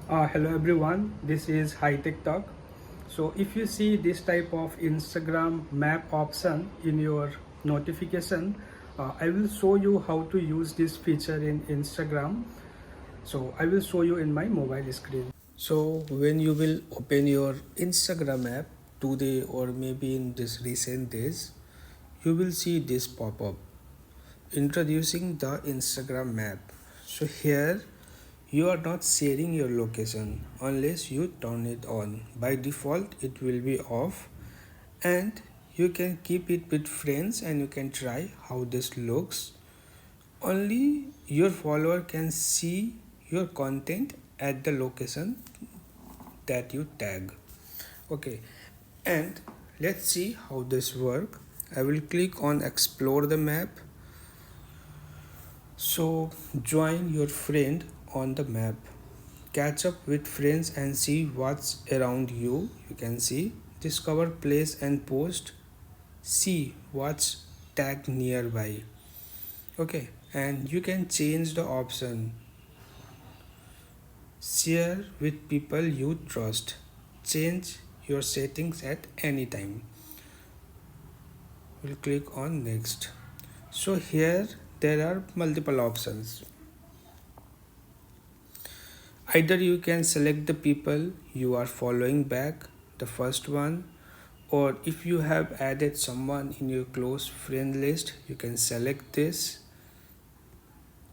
Hello everyone, this is Hitech Talk. So if you see this type of Instagram map option in your notification, I will show you how to use this feature in Instagram. So I will show you in my mobile screen. So when you will open your Instagram app today or maybe in this recent days, you will see this pop up introducing the Instagram map. So here you are not sharing your location unless you turn it on. By default it will be off, and you can keep it with friends and you can try how this looks. Only your follower can see your content at the location that you tag. Okay, and let's see how this work. I will click on explore the map. So join your friend on the map, catch up with friends and see what's around you. You can see discover place and post, see what's tagged nearby. Okay, and you can change the option, share with people you trust, change your settings at any time. We'll click on next. So here there are multiple options. Either you can select the people you are following back, the first one, or if you have added someone in your close friend list, you can select this,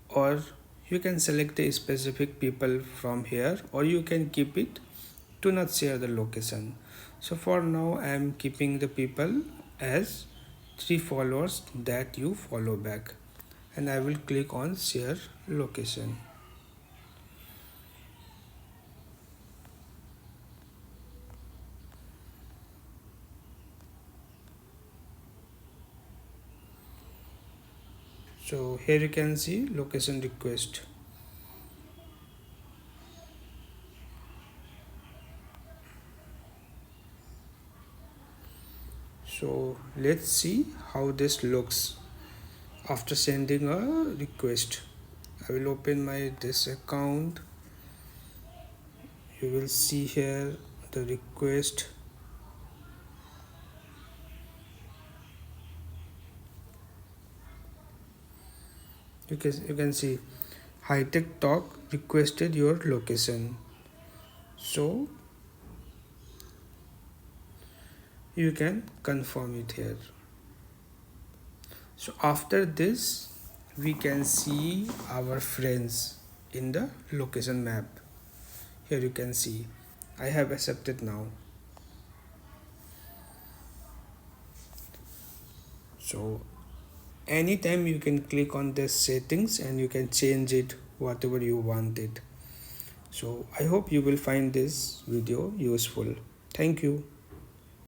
or you can select the specific people from here, or you can keep it to not share the location. So for now I am keeping the people as 3 followers that you follow back, and I will click on share location. So here you can see location request. So let's see how this looks after sending a request. I will open my this account. You will see here the request. You can see Hitech Talk requested your location. So you can confirm it here. So after this we can see our friends in the location map. Here you can see I have accepted now. So anytime you can click on this settings and you can change it whatever you want it. So I hope you will find this video useful. Thank you.